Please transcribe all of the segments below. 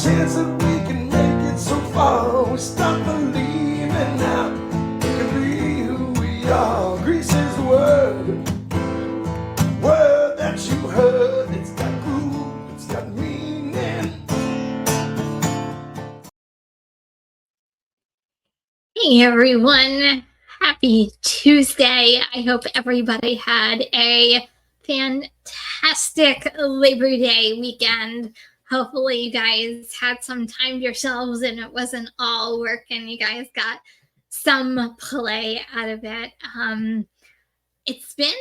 chance that we can make it so far. We stop believing now we can be who we are. Greece is the word that you heard. It's got groove, it's got meaning. Hey everyone, happy Tuesday. I hope everybody had a fantastic Labor Day weekend. Hopefully you guys had some time to yourselves and it wasn't all work and you guys got some play out of it. It's been,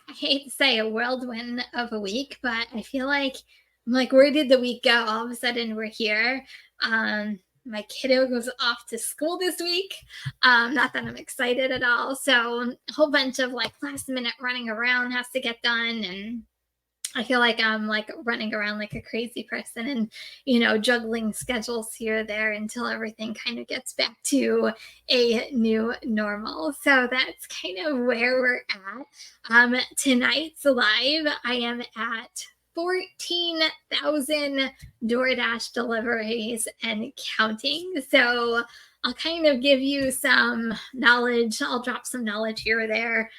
I hate to say, a whirlwind of a week, but I feel like I'm like, where did the week go? All of a sudden we're here. My kiddo goes off to school this week. Not that I'm excited at all. So a whole bunch of like last minute running around has to get done. And I feel like I'm like running around like a crazy person and, you know, juggling schedules here or there until everything kind of gets back to a new normal. So that's kind of where we're at. Tonight's live, I am at 14,000 DoorDash deliveries and counting. So I'll kind of give you some knowledge. I'll drop some knowledge here or there.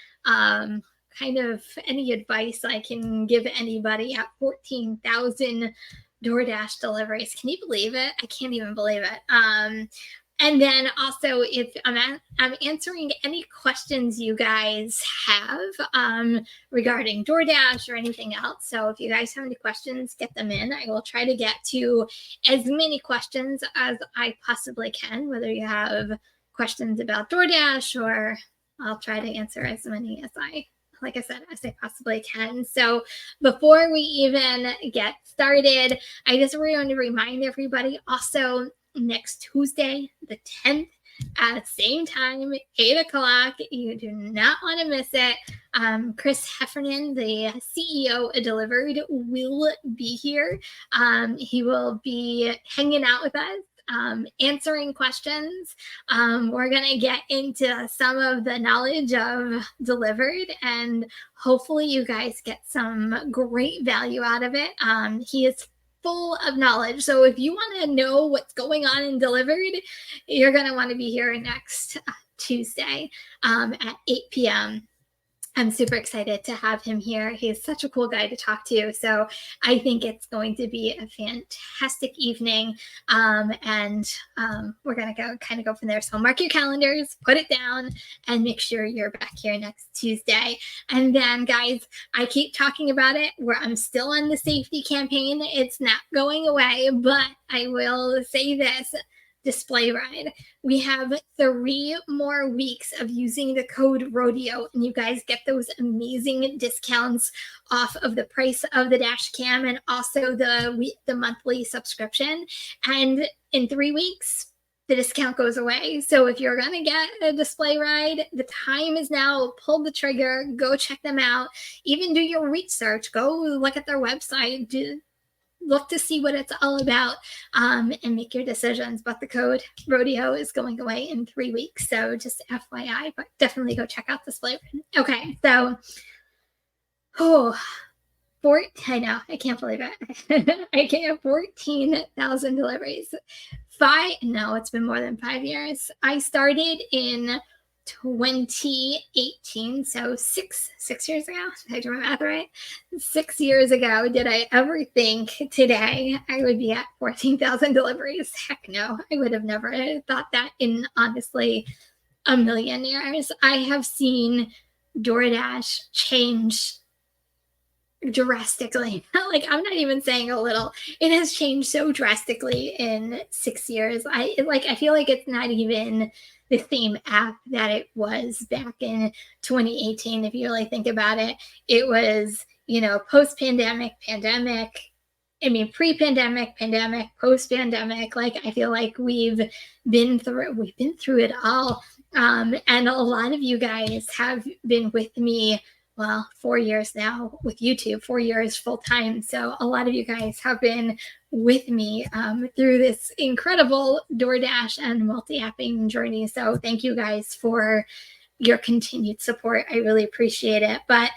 Kind of any advice I can give anybody at 14,000 DoorDash deliveries. Can you believe it? I can't even believe it. And then also, if I'm answering any questions you guys have regarding DoorDash or anything else. So if you guys have any questions, get them in. I will try to get to as many questions as I possibly can, whether you have questions about DoorDash or I'll try to answer as many as like I said, as I possibly can. So before we even get started, I just want to remind everybody also next Tuesday, the 10th, at the same time, 8 o'clock. You do not want to miss it. Chris Heffernan, the CEO of Delivered, will be here. He will be hanging out with us. Answering questions. We're going to get into some of the knowledge of Delivered and hopefully you guys get some great value out of it. He is full of knowledge. So if you want to know what's going on in Delivered, you're going to want to be here next Tuesday at 8 p.m. I'm super excited to have him here. He's such a cool guy to talk to. So I think it's going to be a fantastic evening. And we're going to go from there. So mark your calendars, put it down, and make sure you're back here next Tuesday. And then, guys, I keep talking about it where I'm still on the safety campaign. It's not going away, but I will say this. Display ride. We have 3 more weeks of using the code RODEO and you guys get those amazing discounts off of the price of the dash cam and also the monthly subscription. And in 3 weeks, the discount goes away. So if you're going to get a display ride, the time is now. Pull the trigger, go check them out, even do your research, go look at their website, look to see what it's all about and make your decisions. But the code RODEO is going away in 3 weeks. So just FYI, but definitely go check out this flavor. Okay, so, I know, I can't believe it. I can't, 14,000 deliveries. It's been more than 5 years. I started in 2018, so six years ago. Did I do my math right? 6 years ago, did I ever think today I would be at 14,000 deliveries? Heck no, I would have never thought that in honestly a million years. I have seen DoorDash change drastically. Like, I'm not even saying a little. It has changed so drastically in 6 years. I feel like it's not even the same app that it was back in 2018. If you really think about it, it was, post-pandemic, pandemic. I mean, pre-pandemic, pandemic, post-pandemic. Like, I feel like we've been through it all. And a lot of you guys have been with me 4 years now with YouTube, 4 years full time. So a lot of you guys have been with me through this incredible DoorDash and multi-apping journey. So thank you guys for your continued support. I really appreciate it. But,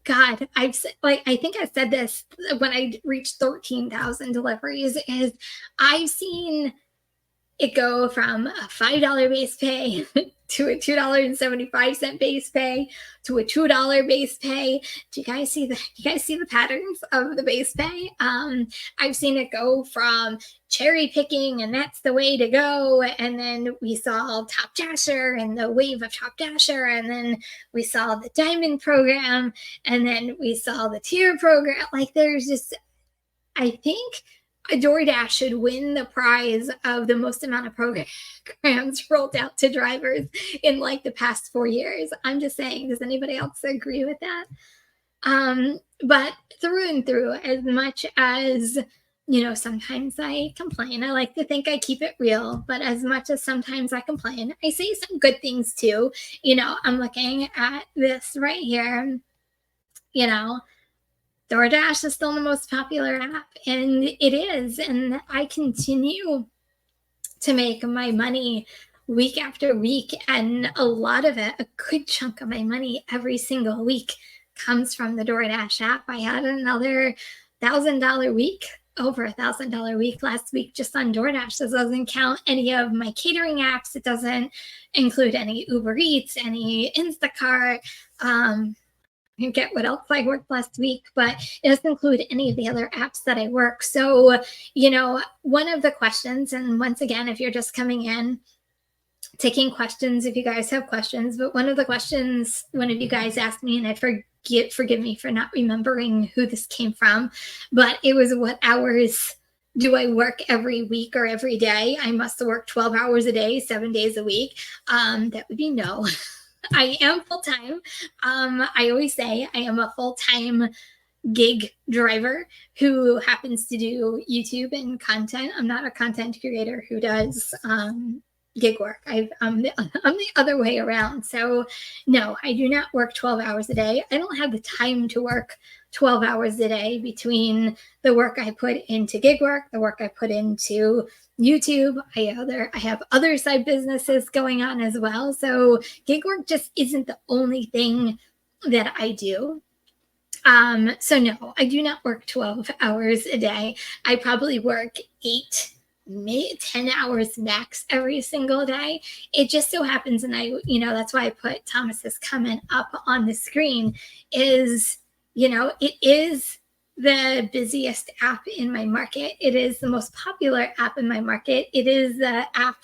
God, I think I said this when I reached 13,000 deliveries, is I've seen it go from a $5 base pay to a $2.75 base pay to a $2 base pay. Do you guys see the patterns of the base pay? I've seen it go from cherry picking and that's the way to go, and then we saw Top Dasher and the wave of Top Dasher, and then we saw the Diamond program, and then we saw the tier program. Like, there's just, I think DoorDash should win the prize of the most amount of programs rolled out to drivers in like the past 4 years. I'm just saying, does anybody else agree with that? But through and through, as much as, sometimes I complain, I like to think I keep it real, but as much as sometimes I complain, I say some good things too. I'm looking at this right here, DoorDash is still the most popular app, and it is. And I continue to make my money week after week. And a lot of it, a good chunk of my money every single week, comes from the DoorDash app. I had another $1,000 week, over $1,000 week last week just on DoorDash. This doesn't count any of my catering apps. It doesn't include any Uber Eats, any Instacart. I get what else I worked last week, but it doesn't include any of the other apps that I work. So, one of the questions, and once again, if you're just coming in, taking questions if you guys have questions, but one of the questions one of you guys asked me, and I forgive me for not remembering who this came from, but it was, what hours do I work every week or every day? I must work 12 hours a day, 7 days a week. That would be no. I am full-time. I always say I am a full-time gig driver who happens to do YouTube and content. I'm not a content creator who does gig work. I'm the other way around. So no, I do not work 12 hours a day. I don't have the time to work 12 hours a day between the work I put into gig work, the work I put into YouTube. I have other side businesses going on as well. So gig work just isn't the only thing that I do. So no, I do not work 12 hours a day. I probably work 8, maybe 10 hours max every single day. It just so happens, and that's why I put Thomas's comment up on the screen, is, it is the busiest app in my market. It is the most popular app in my market. It is the app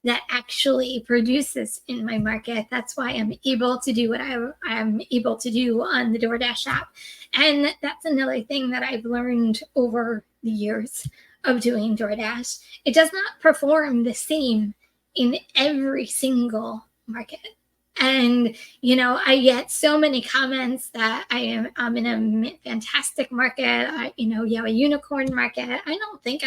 that actually produces in my market. That's why I'm able to do what I'm able to do on the DoorDash app. And that's another thing that I've learned over the years of doing DoorDash. It does not perform the same in every single market. And, I get so many comments that I'm in a fantastic market. You have a unicorn market. I don't think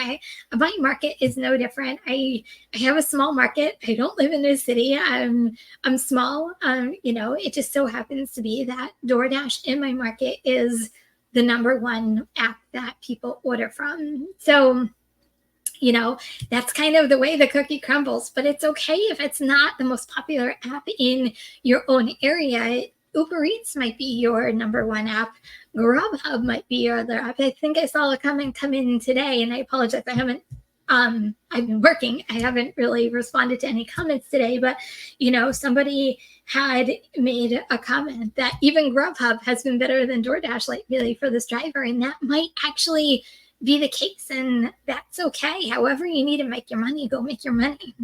my market is no different. I have a small market. I don't live in a city. I'm small. It just so happens to be that DoorDash in my market is the number one app that people order from. So, that's kind of the way the cookie crumbles, but it's okay if it's not the most popular app in your own area. Uber Eats might be your number one app. Grubhub might be your other app. I think I saw a comment come in today, and I apologize. I've been working. I haven't really responded to any comments today, but, somebody had made a comment that even Grubhub has been better than DoorDash lately for this driver, and that might actually be the case, and that's okay. However you need to make your money, go make your money.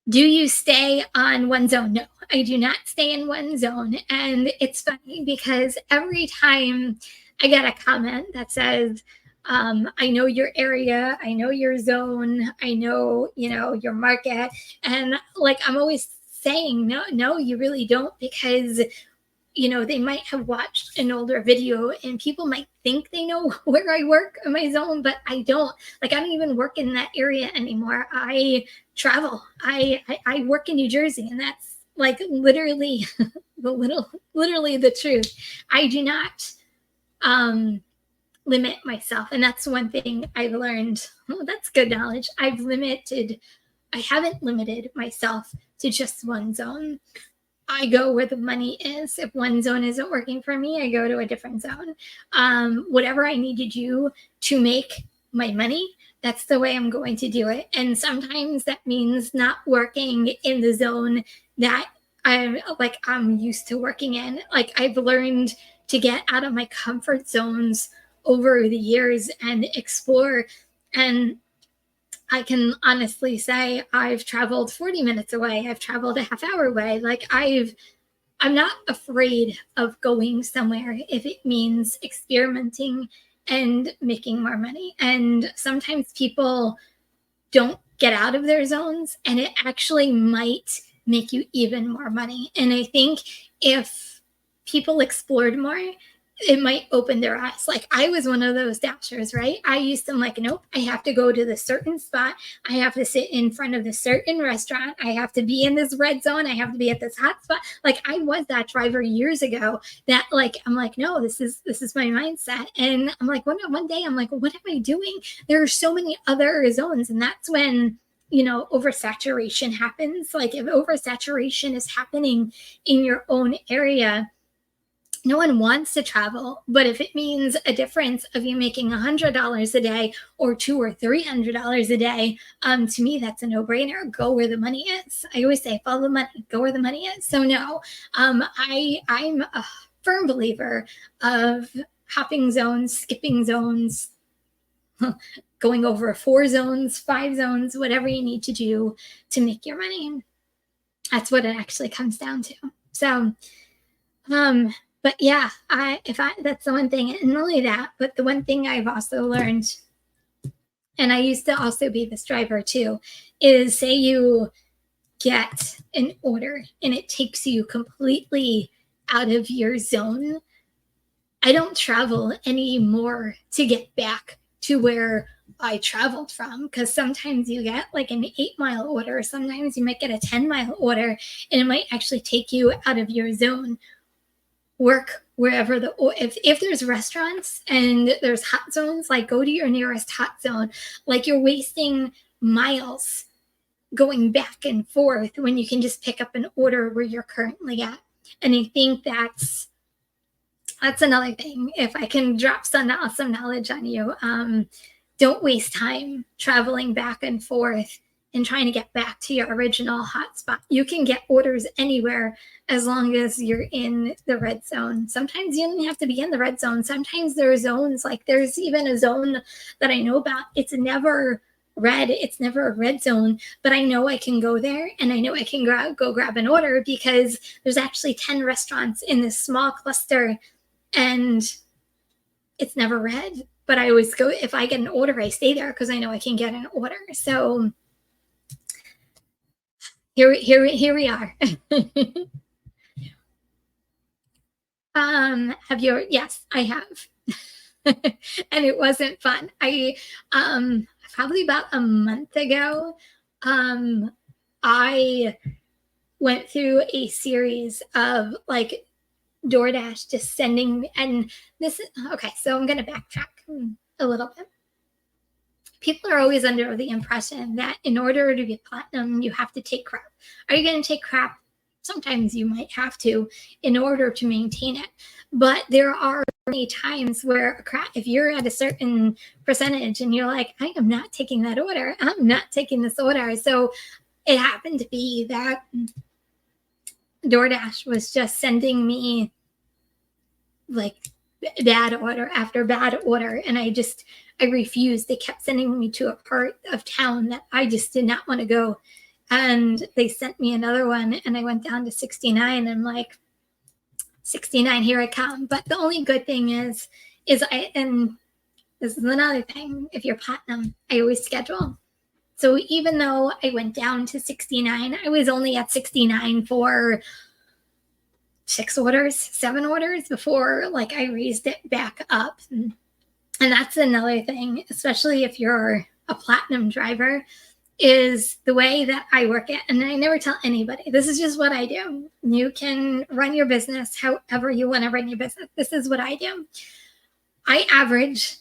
Do you stay on one zone? No, I do not stay in one zone. And it's funny because every time I get a comment that says, I know your area, I know your zone, I know, your market. And I'm always saying, no, you really don't, because they might have watched an older video and people might think they know where I work in my zone, but I don't. I don't even work in that area anymore. I travel. I work in New Jersey, and that's literally literally the truth. I do not limit myself, and that's one thing I've learned. Oh, that's good knowledge. I haven't limited myself to just one zone. I go where the money is. If one zone isn't working for me, I go to a different zone. Whatever I need to do to make my money, that's the way I'm going to do it. And sometimes that means not working in the zone that I'm used to working in. Like, I've learned to get out of my comfort zones over the years and explore. And I can honestly say I've traveled 40 minutes away. I've traveled a half hour away. Like, I'm not afraid of going somewhere if it means experimenting and making more money. And sometimes people don't get out of their zones, and it actually might make you even more money. And I think if people explored more, it might open their eyes. Like, I was one of those dashers, right? I used to, like, nope, I have to go to the certain spot. I have to sit in front of the certain restaurant. I have to be in this red zone. I have to be at this hot spot. Like, I was that driver years ago that, like, I'm like, no, this is my mindset. And I'm like, one day I'm like, what am I doing? There are so many other zones. And that's when, oversaturation happens. Like, if oversaturation is happening in your own area, no one wants to travel, but if it means a difference of you making $100 a day or $200 or $300 a day, to me, that's a no-brainer. Go where the money is. I always say, follow the money, go where the money is. So no, I'm a firm believer of hopping zones, skipping zones, going over 4 zones, 5 zones, whatever you need to do to make your money. That's what it actually comes down to. So, but yeah, that's the one thing, and not only that, but the one thing I've also learned, and I used to also be this driver too, is say you get an order and it takes you completely out of your zone. I don't travel anymore to get back to where I traveled from, because sometimes you get like an 8-mile order, sometimes you might get a 10-mile order, and it might actually take you out of your zone. Work wherever if there's restaurants and there's hot zones, like, go to your nearest hot zone. Like, you're wasting miles going back and forth when you can just pick up an order where you're currently at. And I think that's another thing. If I can drop some knowledge on you, don't waste time traveling back and forth and trying to get back to your original hotspot. You can get orders anywhere as long as you're in the red zone. Sometimes you don't have to be in the red zone. Sometimes there are zones, like there's even a zone that I know about. It's never red. It's never a red zone, but I know I can go there, and I know I can go grab an order because there's actually 10 restaurants in this small cluster, and it's never red. But I always go, if I get an order, I stay there because I know I can get an order. So here we are. Yes, I have. And it wasn't fun. I probably about a month ago, I went through a series of like DoorDash just sending, and this is okay, so I'm gonna backtrack a little bit. People are always under the impression that in order to get platinum, you have to take crap. Are you going to take crap? Sometimes you might have to in order to maintain it. But there are many times where if you're at a certain percentage and you're like, I am not taking that order. I'm not taking this order. So it happened to be that DoorDash was just sending me like bad order after bad order. And I refused. They kept sending me to a part of town that I just did not want to go. And they sent me another one, and I went down to 69. And I'm like, 69, here I come. But the only good thing is and this is another thing, if you're platinum, I always schedule. So even though I went down to 69, I was only at 69 for 7 orders before like I raised it back up. And that's another thing, especially if you're a platinum driver, is the way that I work it. And I never tell anybody, this is just what I do. You can run your business however you want to run your business. This is what I do. I average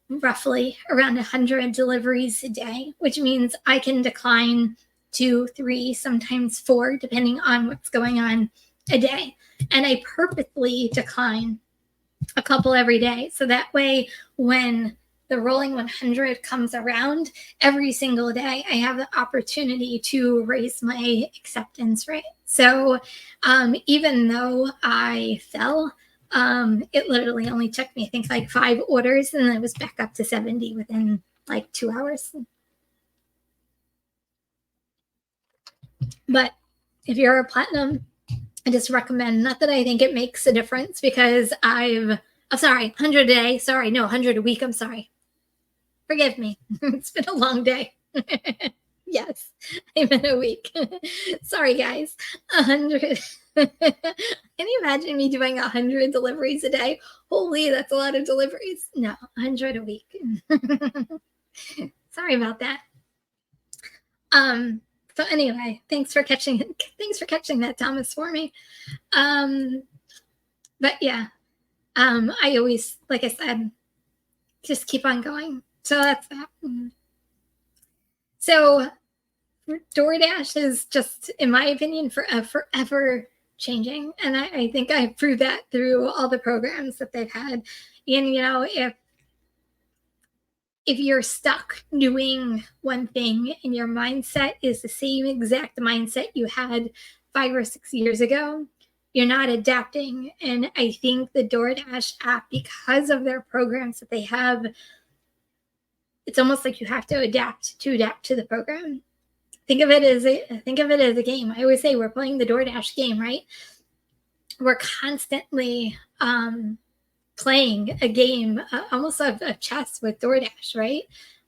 roughly around 100 deliveries a day, which means I can decline 2, 3, sometimes 4, depending on what's going on a day. And I purposely decline a couple every day. So that way, when the rolling 100 comes around every single day, I have the opportunity to raise my acceptance rate. So even though I fell, it literally only took me, I think, like 5 orders, and I was back up to 70 within like 2 hours. But if you're a platinum, I just recommend, not that I think it makes a difference, because I'm sorry, 100 a day. Sorry, no, 100 a week. I'm sorry. Forgive me. It's been a long day. Yes, I'm in a week. Sorry, guys. 100. Can you imagine me doing 100 deliveries a day? Holy, that's a lot of deliveries. No, 100 a week. Sorry about that. So anyway, thanks for catching that, Thomas, for me. But yeah, I always, like I said, just keep on going. So that's that. So DoorDash is just, in my opinion, forever changing. And I think I proved that through all the programs that they've had. And, you know, if you're stuck doing one thing and your mindset is the same exact mindset you had 5 or 6 years ago, you're not adapting. And I think the DoorDash app, because of their programs that they have, it's almost like you have to adapt to the program. Think of it as a game. I always say we're playing the DoorDash game, right? We're constantly playing a game, almost of chess with DoorDash, right?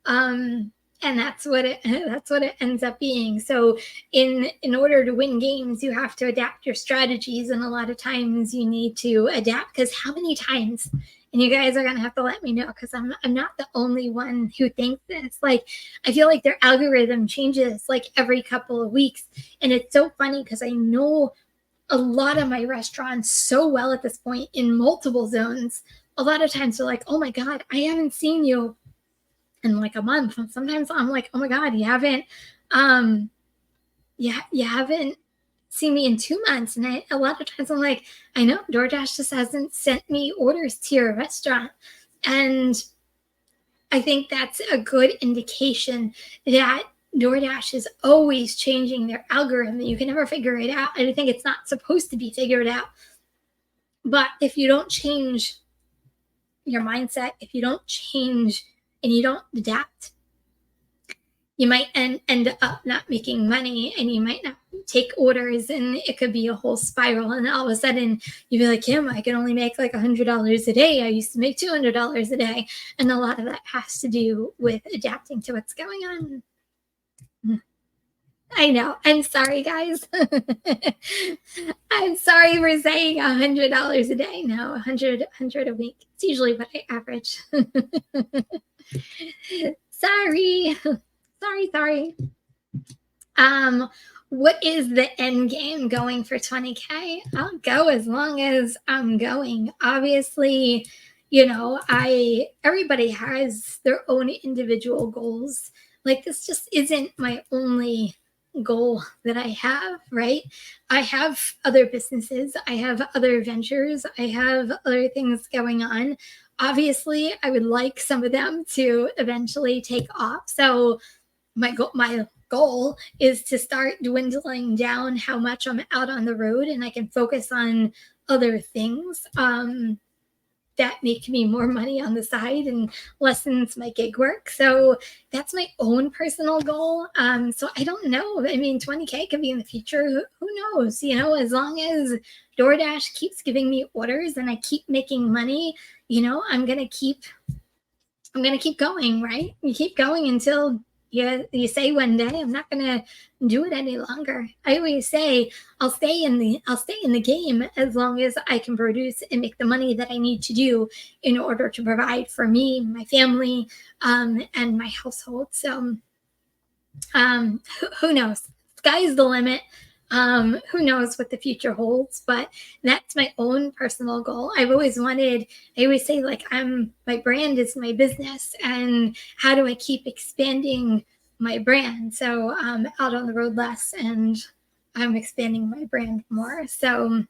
And that's what it ends up being. So in order to win games, you have to adapt your strategies, and a lot of times you need to adapt, because how many times, and you guys are gonna have to let me know, because I'm not the only one who thinks this. Like, I feel like their algorithm changes like every couple of weeks, and it's so funny because I know a lot of my restaurants so well at this point in multiple zones. A lot of times they're like, "Oh my God, I haven't seen you in like a month." And sometimes I'm like, "Oh my God, you haven't seen me in 2 months." And a lot of times I'm like, "I know, DoorDash just hasn't sent me orders to your restaurant." And I think that's a good indication that DoorDash is always changing their algorithm. You can never figure it out. I think it's not supposed to be figured out. But if you don't change your mindset, if you don't change and you don't adapt, you might end up not making money, and you might not take orders, and it could be a whole spiral. And all of a sudden you'd be like, "Kim, I can only make like $100 a day. I used to make $200 a day." And a lot of that has to do with adapting to what's going on. I know. I'm sorry, guys. I'm sorry for saying $100 a day. No, 100 a week. It's usually what I average. Sorry. Sorry. What is the end game going for 20K? I'll go as long as I'm going. Obviously, you know, everybody has their own individual goals. Like, this just isn't my only goal that I have, right? I have other businesses, I have other ventures, I have other things going on. Obviously, I would like some of them to eventually take off. So my goal is to start dwindling down how much I'm out on the road, and I can focus on other things that make me more money on the side and lessens my gig work. So that's my own personal goal. So I don't know. I mean, 20K could be in the future. Who knows? You know, as long as DoorDash keeps giving me orders and I keep making money, you know, I'm gonna keep going, right? You keep going until you say one day, "I'm not gonna do it any longer." I always say I'll stay in the game as long as I can produce and make the money that I need to do in order to provide for me, my family, and my household. So who knows? Sky's the limit. Who knows what the future holds, but that's my own personal goal. I always say, like, my brand is my business, and how do I keep expanding my brand? So out on the road less and I'm expanding my brand more. So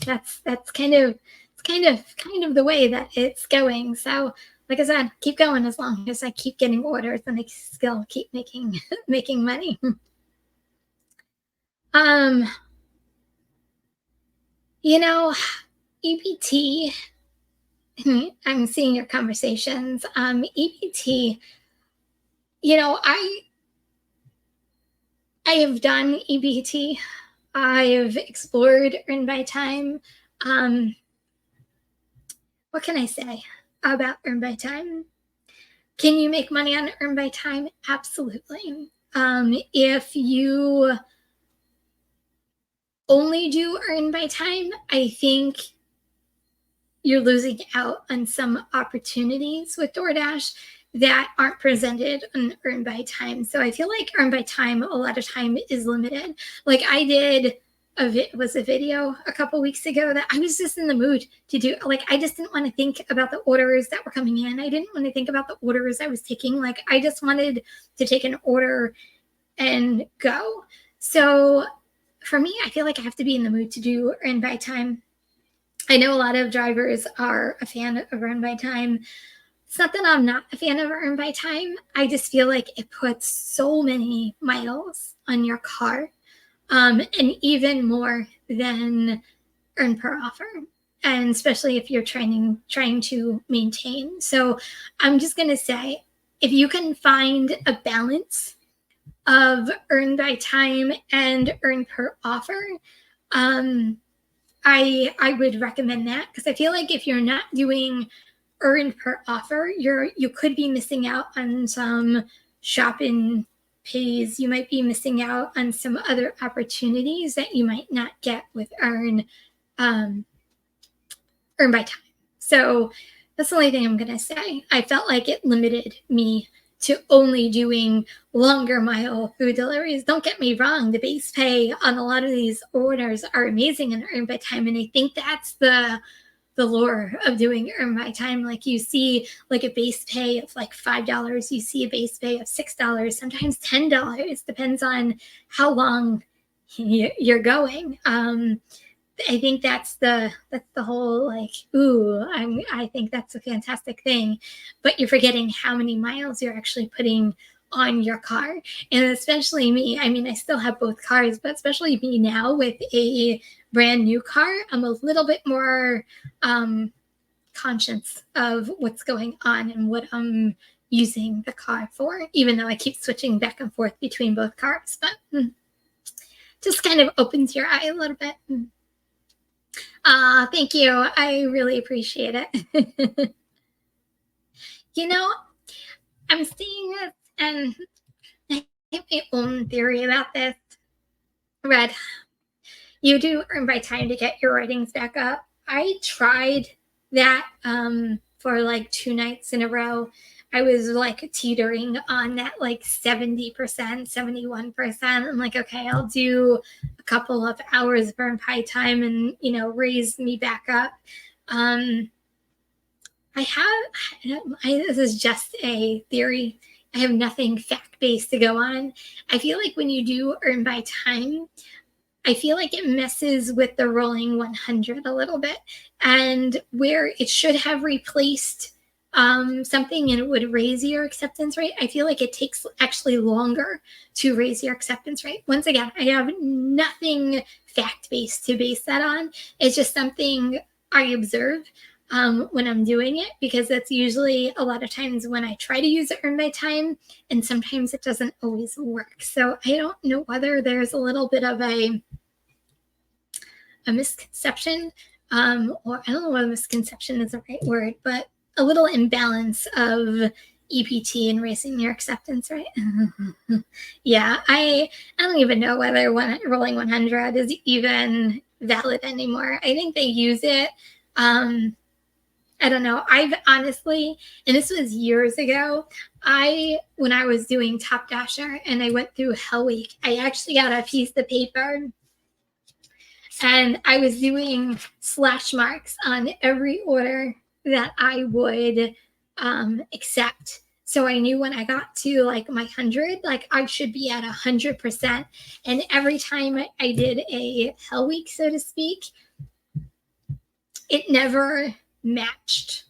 that's kind of the way that it's going. So like I said, keep going as long as I keep getting orders and I still keep making making money. Um, you know, EBT, I'm seeing your conversations. EBT, you know, I have done EBT. I've explored earn by time. Um, what can I say about earn by time? Can you make money on earn by time? Absolutely. If you only do earn by time, I think you're losing out on some opportunities with DoorDash that aren't presented on earn by time. So I feel like earn by time a lot of time is limited. Like I did a video a couple weeks ago that I was just in the mood to do. Like I just didn't want to think about the orders that were coming in. I didn't want to think about the orders I was taking. Like I just wanted to take an order and go. So for me, I feel like I have to be in the mood to do earn by time. I know a lot of drivers are a fan of earn by time. It's not that I'm not a fan of earn by time. I just feel like it puts so many miles on your car, and even more than earn per offer. And especially if you're trying to maintain. So I'm just gonna say, if you can find a balance of earn by time and earn per offer, I would recommend that because I feel like if you're not doing earn per offer, you could be missing out on some shopping pays. You might be missing out on some other opportunities that you might not get with earn by time. So that's the only thing I'm gonna say. I felt like it limited me to only doing longer mile food deliveries. Don't get me wrong, the base pay on a lot of these orders are amazing and earn by time. And I think that's the lure of doing earn by time. Like you see like a base pay of like $5, you see a base pay of $6, sometimes $10, depends on how long you're going. I think that's the whole like, ooh, I think that's a fantastic thing, but you're forgetting how many miles you're actually putting on your car. And especially me, I mean, I still have both cars, but especially me now with a brand new car, I'm a little bit more conscious of what's going on and what I'm using the car for, even though I keep switching back and forth between both cars. But just kind of opens your eye a little bit. Thank you. I really appreciate it. You know, I'm seeing this, and I have my own theory about this. Red, you do earn by time to get your ratings back up. I tried that for like 2 nights in a row. I was like teetering on that like 70%, 71%. I'm like, okay, I'll do a couple of hours of earn by time and, you know, raise me back up. This is just a theory. I have nothing fact-based to go on. I feel like when you do earn by time, I feel like it messes with the rolling 100 a little bit, and where it should have replaced something and it would raise your acceptance rate, I feel like it takes actually longer to raise your acceptance rate. Once again, I have nothing fact-based to base that on. It's just something I observe when I'm doing it, because that's usually a lot of times when I try to use it earn by time, and sometimes it doesn't always work. So I don't know whether there's a little bit of a misconception, or I don't know whether misconception is the right word, but a little imbalance of EPT and raising your acceptance rate. Yeah, I don't even know whether rolling 100 is even valid anymore. I think they use it. I don't know. I've honestly, and this was years ago, when I was doing Top Dasher and I went through Hell Week, I actually got a piece of paper and I was doing slash marks on every order that I would accept. So I knew when I got to like my 100, like I should be at 100%. And every time I did a hell week, so to speak, it never matched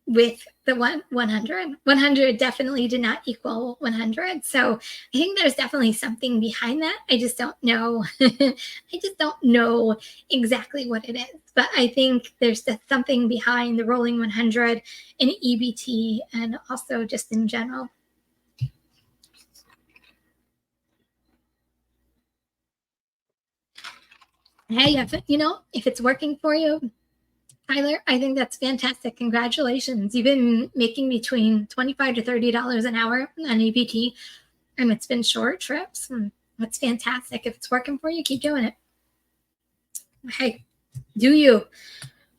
with the 100. 100 definitely did not equal 100. So I think there's definitely something behind that. I just don't know. I just don't know exactly what it is. But I think there's something behind the rolling 100 in EBT and also just in general. Hey, if it's working for you, Tyler, I think that's fantastic. Congratulations. You've been making between $25 to $30 an hour on EBT, and it's been short trips. That's fantastic. If it's working for you, keep doing it. Hey, do you?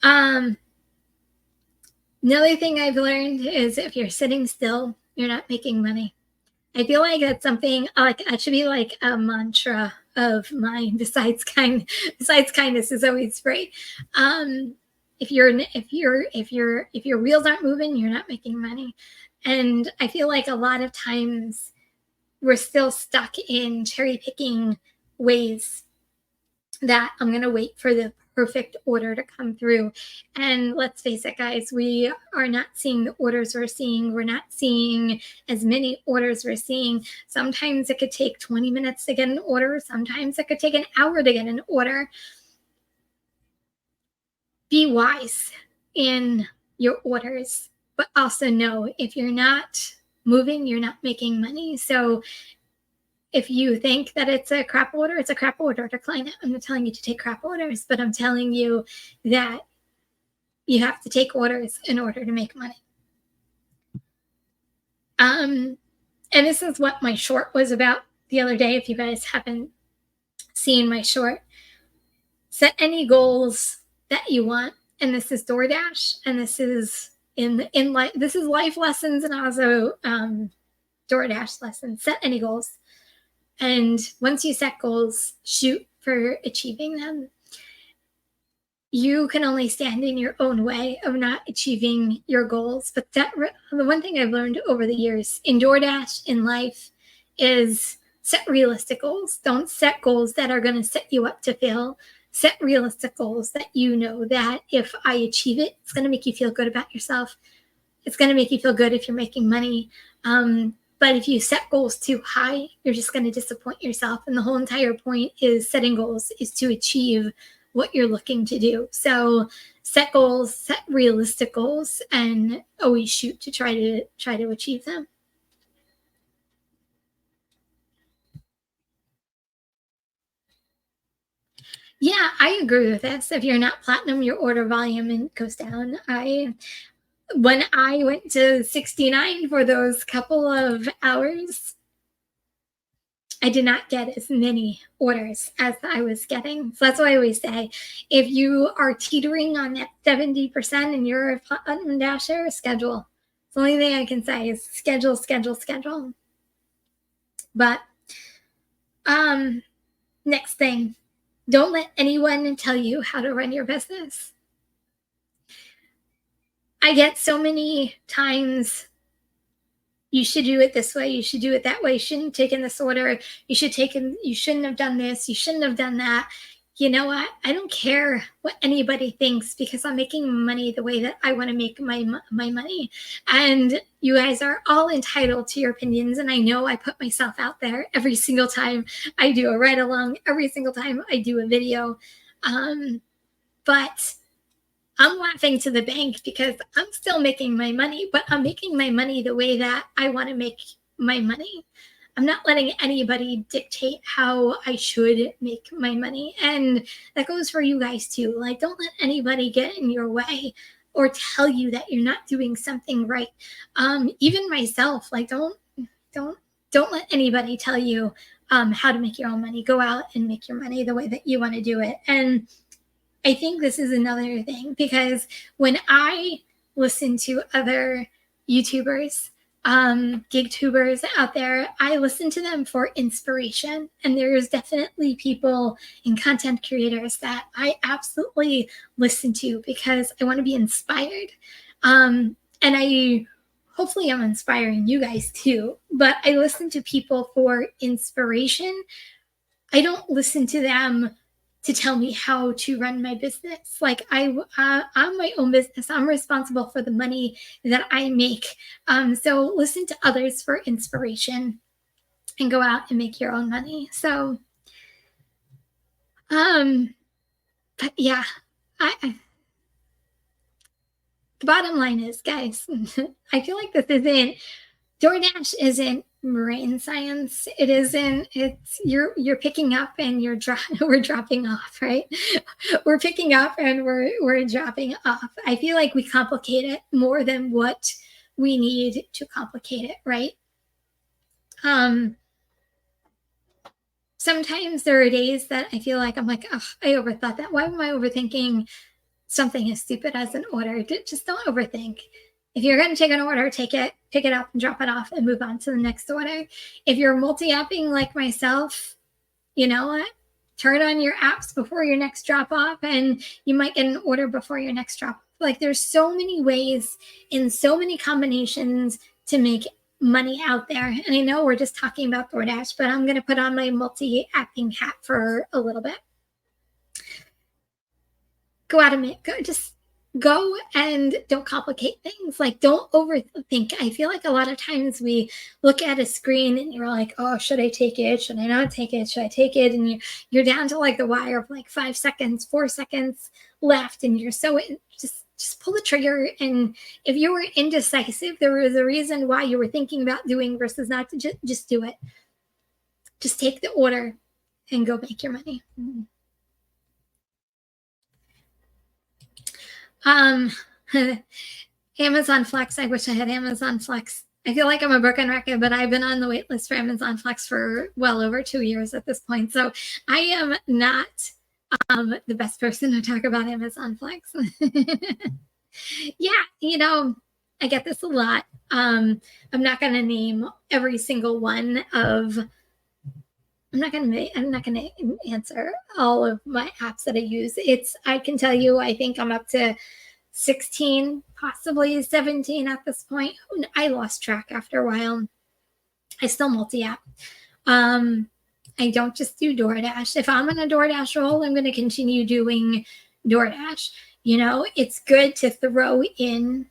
Another thing I've learned is if you're sitting still, you're not making money. I feel like that's something like that should be like a mantra of mine. Besides kindness is always free. If your wheels aren't moving, you're not making money. And I feel like a lot of times we're still stuck in cherry picking ways that I'm going to wait for the perfect order to come through. And let's face it, guys, we are not seeing the orders we're seeing. We're not seeing as many orders we're seeing. Sometimes it could take 20 minutes to get an order. Sometimes it could take an hour to get an order. Be wise in your orders, but also know if you're not moving, you're not making money. So if you think that it's a crap order, it's a crap order. Decline it. I'm not telling you to take crap orders, but I'm telling you that you have to take orders in order to make money. And this is what my short was about the other day. If you guys haven't seen my short, set any goals that you want. And this is DoorDash, and this is this is life lessons and also DoorDash lessons. Set any goals. And once you set goals, shoot for achieving them. You can only stand in your own way of not achieving your goals. But the one thing I've learned over the years in DoorDash, in life, is set realistic goals. Don't set goals that are going to set you up to fail. Set realistic goals that you know that if I achieve it, it's going to make you feel good about yourself. It's going to make you feel good if you're making money. But if you set goals too high, you're just going to disappoint yourself. And the whole entire point is setting goals is to achieve what you're looking to do. So set goals, set realistic goals, and always shoot to try to achieve them. Yeah, I agree with this. If you're not platinum, your order volume goes down. When I went to 69 for those couple of hours, I did not get as many orders as I was getting. So that's why I always say, if you are teetering on that 70% and you're a platinum dasher, schedule. The only thing I can say is schedule. But next thing, don't let anyone tell you how to run your business. I get so many times, you should do it this way, you should do it that way, you shouldn't have taken this order, you shouldn't have done this, you shouldn't have done that. You know what? I don't care what anybody thinks because I'm making money the way that I want to make my money. And you guys are all entitled to your opinions. And I know I put myself out there every single time I do a ride along, every single time I do a video. But I'm laughing to the bank because I'm still making my money, but I'm making my money the way that I want to make my money. I'm not letting anybody dictate how I should make my money. And that goes for you guys too. Like, don't let anybody get in your way or tell you that you're not doing something right. Even myself, like, don't let anybody tell you how to make your own money. Go out and make your money the way that you want to do it. And I think this is another thing, because when I listen to other YouTubers, gig tubers out there, I listen to them for inspiration. And there's definitely people and content creators that I absolutely listen to because I want to be inspired. And I hopefully I'm inspiring you guys too, but I listen to people for inspiration. I don't listen to them to tell me how to run my business. Like I'm my own business. I'm responsible for the money that I make. So listen to others for inspiration and go out and make your own money. So, but yeah, the bottom line is, guys, I feel like DoorDash isn't brain science. It isn't. It's you're picking up and we're dropping off, right? We're picking up and we're dropping off. I feel like we complicate it more than what we need to complicate it, right? Sometimes there are days that I feel like I'm like, oh, I overthought that. Why am I overthinking something as stupid as an order? Just don't overthink. If you're going to take an order, take it, pick it up and drop it off and move on to the next order. If you're multi-apping like myself, you know what? Turn on your apps before your next drop off and you might get an order before your next drop off. Like there's so many ways and so many combinations to make money out there. And I know we're just talking about DoorDash, but I'm going to put on my multi-apping hat for a little bit. Go out and just go and don't complicate things. Like don't overthink. I feel like a lot of times we look at a screen and you're like, oh, should I take it? Should I not take it? Should I take it? And you're down to like the wire of like 5 seconds, 4 seconds left. And you're so just pull the trigger. And if you were indecisive, there was a reason why you were thinking about doing versus not. To just do it. Just take the order and go make your money. Amazon Flex. I wish I had Amazon Flex. I feel like I'm a broken record, but I've been on the wait list for Amazon Flex for well over 2 years at this point. So I am not the best person to talk about Amazon Flex. Yeah, I get this a lot. I'm not going to name every single one of. I'm not going to answer all of my apps that I use. I can tell you, I think I'm up to 16, possibly 17 at this point. I lost track after a while. I still multi-app. I don't just do DoorDash. If I'm in a DoorDash role, I'm going to continue doing DoorDash. It's good to throw in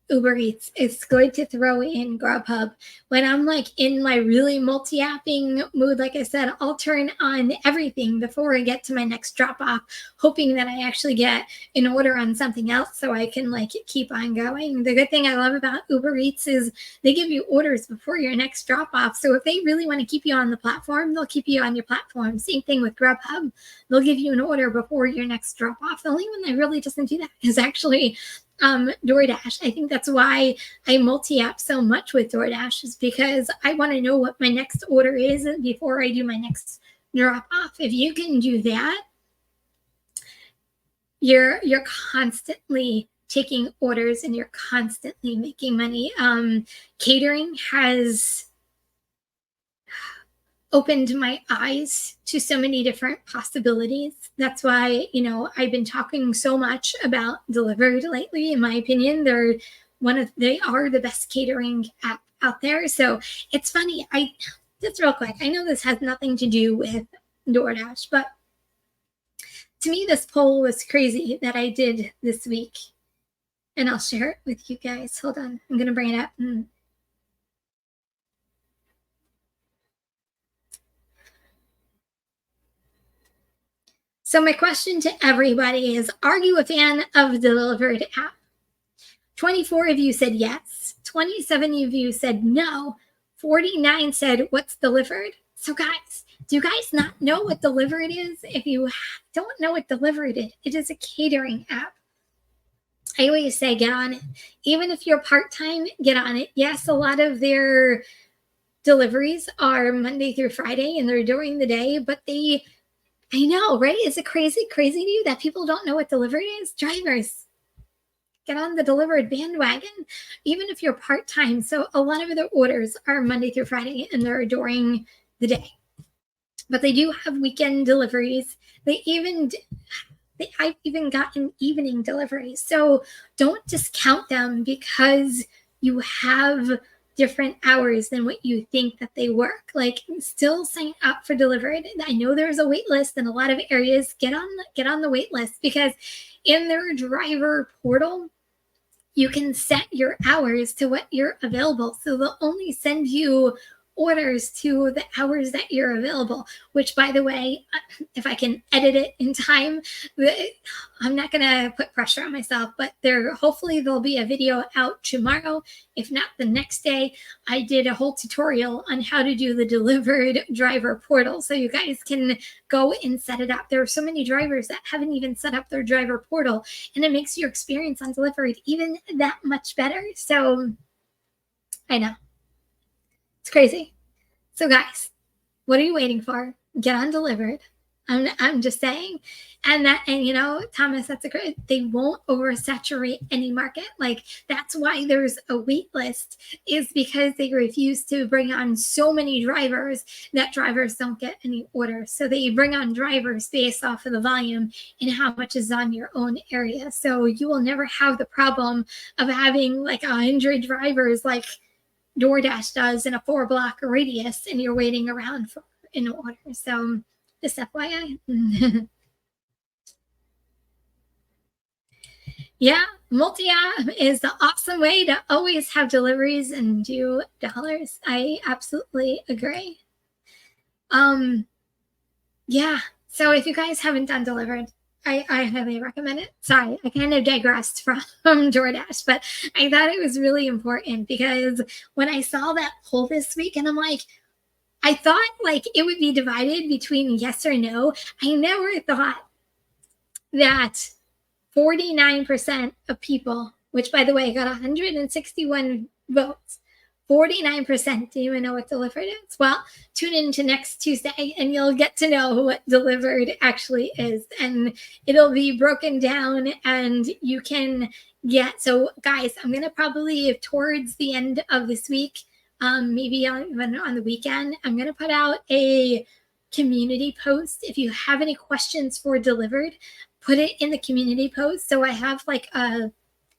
Uber Eats. It's good to throw in Grubhub. When I'm like in my really multi-apping mood, like I said, I'll turn on everything before I get to my next drop off, hoping that I actually get an order on something else so I can like keep on going. The good thing I love about Uber Eats is they give you orders before your next drop off. So if they really want to keep you on the platform, they'll keep you on your platform. Same thing with Grubhub. They'll give you an order before your next drop off. The only one that really doesn't do that is actually DoorDash. I think that's why I multi-app so much with DoorDash, is because I want to know what my next order is before I do my next drop off. If you can do that, you're constantly taking orders and you're constantly making money. Catering has opened my eyes to so many different possibilities. That's why, I've been talking so much about Delivered lately. In my opinion, they are the best catering app out there. So it's funny. Just real quick, I know this has nothing to do with DoorDash, but to me, this poll was crazy that I did this week. And I'll share it with you guys. Hold on. I'm going to bring it up. So my question to everybody is, are you a fan of the Delivered app? 24 of you said yes. 27 of you said no. 49 said, what's Delivered? So guys, do you guys not know what Delivered is? If you don't know what Delivered is, it is a catering app. I always say get on it. Even if you're part-time, get on it. Yes, a lot of their deliveries are Monday through Friday and they're during the day, but I know, right? Is it crazy to you that people don't know what Delivered is? Drivers, get on the Delivered bandwagon, even if you're part-time. So a lot of their orders are Monday through Friday and they're during the day. But they do have weekend deliveries. They even I've even gotten evening deliveries. So don't discount them because you have different hours than what you think that they work. Like, still sign up for delivered. I know there's a wait list in a lot of areas. Get on the wait list, because in their driver portal, you can set your hours to what you're available. So they'll only send you orders to the hours that you're available, which, by the way, if I can edit it in time, I'm not going to put pressure on myself, but hopefully there'll be a video out tomorrow, if not the next day. I did a whole tutorial on how to do the delivered driver portal, so you guys can go and set it up. There are so many drivers that haven't even set up their driver portal, and it makes your experience on delivery even that much better. So I know, it's crazy. So guys, what are you waiting for? Get on delivered. I'm just saying. And Thomas, they won't oversaturate any market. Like, that's why there's a wait list, is because they refuse to bring on so many drivers that drivers don't get any orders. So they bring on drivers based off of the volume and how much is on your own area. So you will never have the problem of having like 100 drivers like DoorDash does in a 4-block radius, and you're waiting around for an order. So just FYI. Yeah, multi-app is the awesome way to always have deliveries and do dollars. I absolutely agree. Yeah, so if you guys haven't done delivered, I highly recommend it. Sorry, I kind of digressed from DoorDash, but I thought it was really important, because when I saw that poll this week, and I'm like, I thought like it would be divided between yes or no. I never thought that 49% of people, which, by the way, got 161 votes, 49% didn't even know what delivered is. Well, tune in to next Tuesday and you'll get to know what delivered actually is. And it'll be broken down, and you can so guys, I'm going to probably, towards the end of this week, maybe on the weekend, I'm going to put out a community post. If you have any questions for delivered, put it in the community post. So I have like a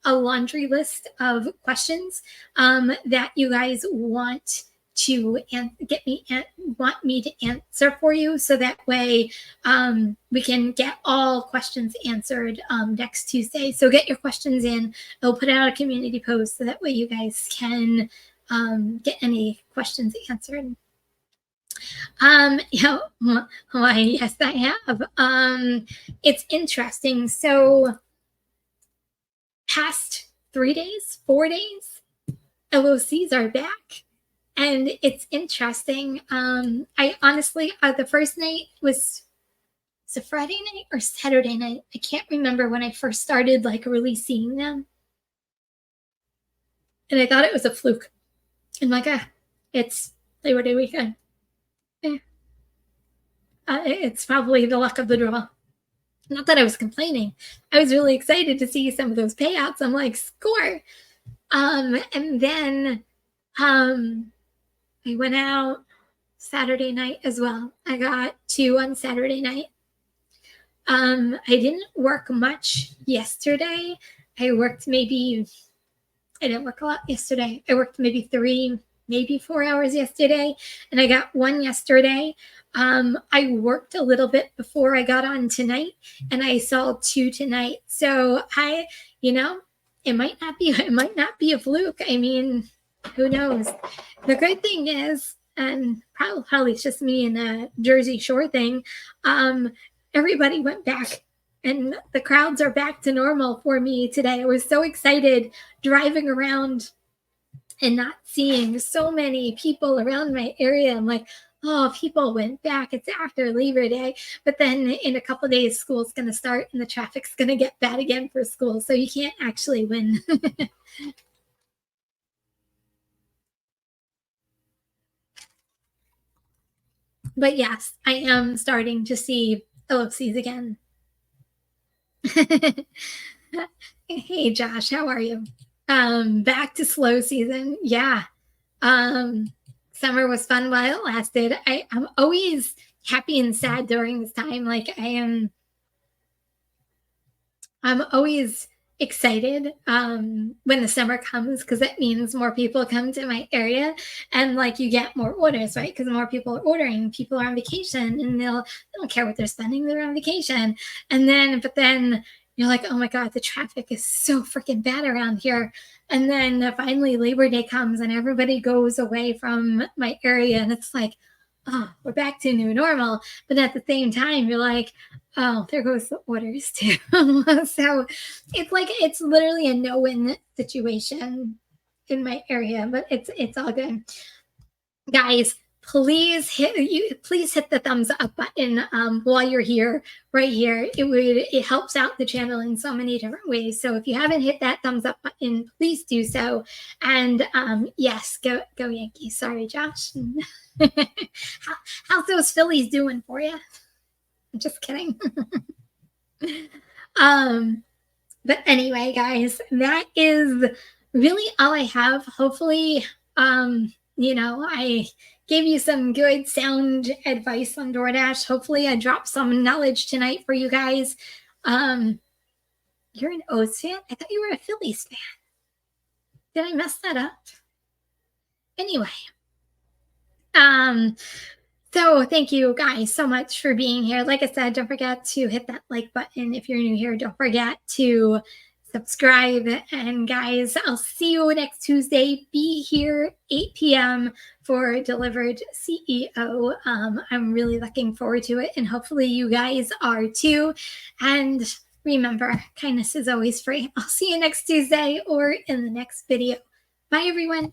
laundry list of questions that you guys want me to answer for you, so that way we can get all questions answered next Tuesday. So get your questions in. I'll put out a community post so that way you guys can get any questions answered. Yes, I have. It's interesting. So past 3 days, 4 days, LOCs are back, and it's interesting. I honestly, the first night was a Friday night or Saturday night. I can't remember when I first started like really seeing them, and I thought it was a fluke. I'm like, it's Labor Day weekend. It's probably the luck of the draw. Not that I was complaining. I was really excited to see some of those payouts. I'm like, score. And then I went out Saturday night as well. I got 2 on Saturday night. I didn't work much yesterday. I didn't work a lot yesterday. I worked maybe 3, maybe 4 hours yesterday, and I got 1 yesterday. I worked a little bit before I got on tonight, and I saw 2 tonight. So it might not be a fluke. I mean, who knows? The good thing is, and probably it's just me and a Jersey Shore thing, everybody went back, and the crowds are back to normal for me today. I was so excited driving around and not seeing so many people around my area. I'm like, oh, people went back. It's after Labor Day. But then in a couple of days, school's going to start and the traffic's going to get bad again for school. So you can't actually win. But yes, I am starting to see LOCs again. Hey, Josh, how are you? Back to slow season. Yeah. Summer was fun while it lasted. I'm always happy and sad during this time. Like, I am I'm always excited when the summer comes because it means more people come to my area and like you get more orders, right? Because more people are ordering, people are on vacation and they don't care what they're spending, they're on vacation. But then you're like, oh my God, the traffic is so freaking bad around here. And then finally Labor Day comes and everybody goes away from my area and it's like, oh, we're back to new normal. But at the same time, you're like, oh, there goes the orders too. So it's like it's literally a no-win situation in my area, but it's all good. Guys, please hit the thumbs up button while you're here, right here. It helps out the channel in so many different ways. So if you haven't hit that thumbs up button, please do so. And yes, go Yankees. Sorry, Josh. How's those Phillies doing for you? I'm just kidding. But anyway, guys, that is really all I have. Hopefully, I gave you some good sound advice on DoorDash. Hopefully, I dropped some knowledge tonight for you guys. You're an O's fan? I thought you were a Phillies fan. Did I mess that up? Anyway, so thank you guys so much for being here. Like I said, don't forget to hit that like button if you're new here. Don't forget to subscribe. And guys, I'll see you next Tuesday. Be here 8 p.m. for Delivered CEO. I'm really looking forward to it, and hopefully you guys are too. And remember, kindness is always free. I'll see you next Tuesday or in the next video. Bye, everyone.